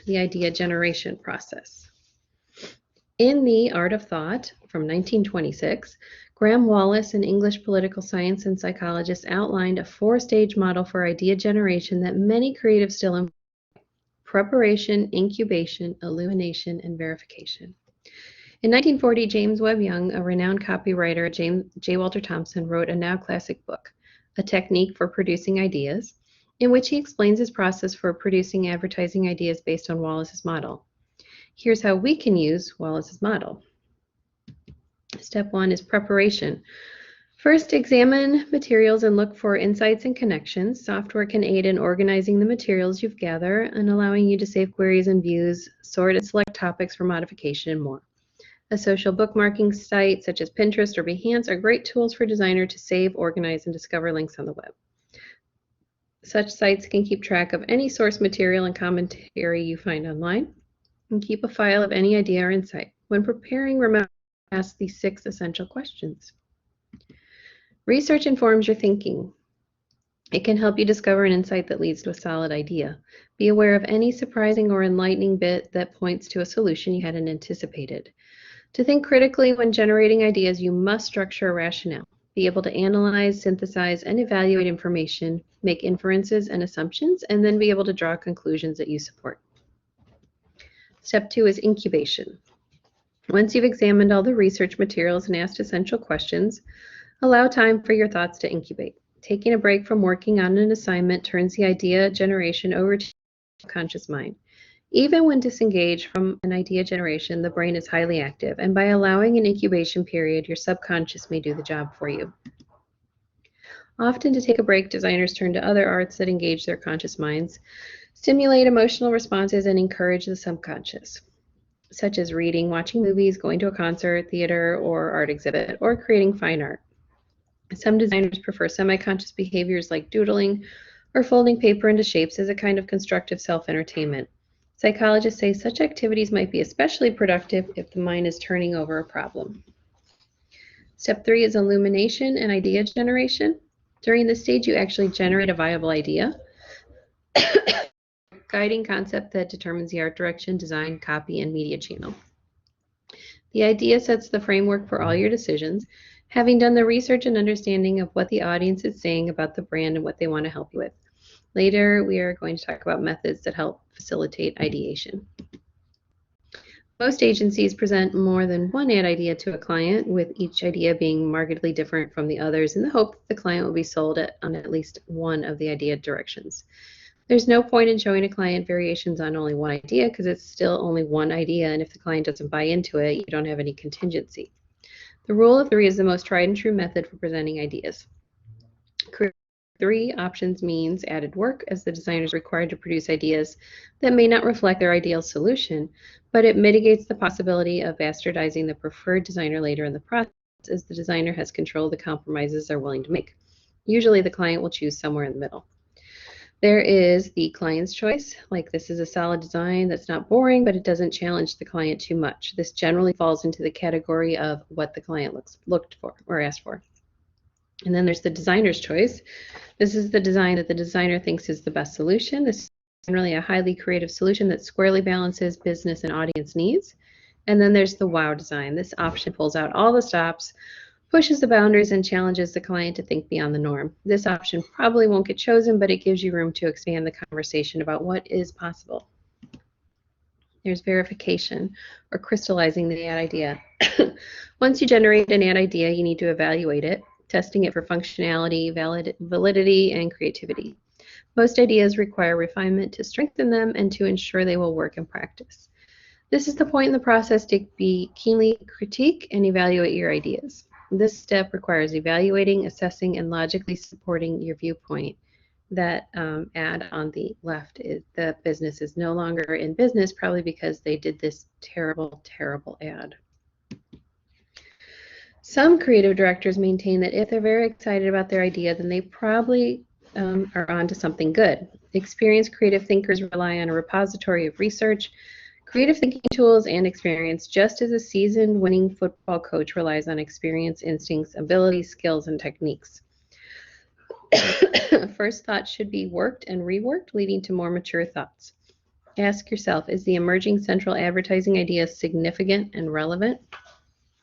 the idea generation process. In The Art of Thought from 1926, Graham Wallas, an English political science and psychologist, outlined a four-stage model for idea generation that many creatives still employ: preparation, incubation, illumination, and verification. In 1940, James Webb Young, a renowned copywriter at J. Walter Thompson, wrote a now classic book, A Technique for Producing Ideas, in which he explains his process for producing advertising ideas based on Wallace's model. Here's how we can use Wallace's model. Step 1 is preparation. First, examine materials and look for insights and connections. Software can aid in organizing the materials you've gathered and allowing you to save queries and views, sort and select topics for modification, and more. A social bookmarking site such as Pinterest or Behance are great tools for designers to save, organize, and discover links on the web. Such sites can keep track of any source material and commentary you find online, and keep a file of any idea or insight. When preparing, remember to ask these 6 essential questions. Research informs your thinking. It can help you discover an insight that leads to a solid idea. Be aware of any surprising or enlightening bit that points to a solution you hadn't anticipated. To think critically when generating ideas, you must structure a rationale. Be able to analyze, synthesize, and evaluate information, make inferences and assumptions, and then be able to draw conclusions that you support. Step 2 is incubation. Once you've examined all the research materials and asked essential questions, allow time for your thoughts to incubate. Taking a break from working on an assignment turns the idea generation over to your conscious mind. Even when disengaged from an idea generation, the brain is highly active, and by allowing an incubation period, your subconscious may do the job for you. Often, to take a break, designers turn to other arts that engage their conscious minds, stimulate emotional responses, and encourage the subconscious, such as reading, watching movies, going to a concert, theater, or art exhibit, or creating fine art. Some designers prefer semi-conscious behaviors like doodling or folding paper into shapes as a kind of constructive self-entertainment. Psychologists say such activities might be especially productive if the mind is turning over a problem. Step 3 is illumination and idea generation. During this stage, you actually generate a viable idea, guiding concept that determines the art direction, design, copy, and media channel. The idea sets the framework for all your decisions, having done the research and understanding of what the audience is saying about the brand and what they want to help you with. Later, we are going to talk about methods that help facilitate ideation. Most agencies present more than one ad idea to a client, with each idea being markedly different from the others in the hope that the client will be sold on at least one of the idea directions. There's no point in showing a client variations on only one idea because it's still only one idea, and if the client doesn't buy into it, you don't have any contingency. The rule of 3 is the most tried and true method for presenting ideas. 3 options means added work, as the designer is required to produce ideas that may not reflect their ideal solution, but it mitigates the possibility of bastardizing the preferred designer later in the process, as the designer has control of the compromises they're willing to make. Usually the client will choose somewhere in the middle. There is the client's choice, like this is a solid design that's not boring, but it doesn't challenge the client too much. This generally falls into the category of what the client looked for or asked for. And then there's the designer's choice. This is the design that the designer thinks is the best solution. This is generally a highly creative solution that squarely balances business and audience needs. And then there's the wow design. This option pulls out all the stops, pushes the boundaries, and challenges the client to think beyond the norm. This option probably won't get chosen, but it gives you room to expand the conversation about what is possible. There's verification, or crystallizing the ad idea. Once you generate an ad idea, you need to evaluate it, testing it for functionality, validity, and creativity. Most ideas require refinement to strengthen them and to ensure they will work in practice. This is the point in the process to be keenly critique and evaluate your ideas. This step requires evaluating, assessing, and logically supporting your viewpoint. That ad on the left is the business is no longer in business, probably because they did this terrible, terrible ad. Some creative directors maintain that if they're very excited about their idea, then they probably are onto something good. Experienced creative thinkers rely on a repository of research, creative thinking tools, and experience, just as a seasoned winning football coach relies on experience, instincts, abilities, skills, and techniques. First thoughts should be worked and reworked, leading to more mature thoughts. Ask yourself, is the emerging central advertising idea significant and relevant?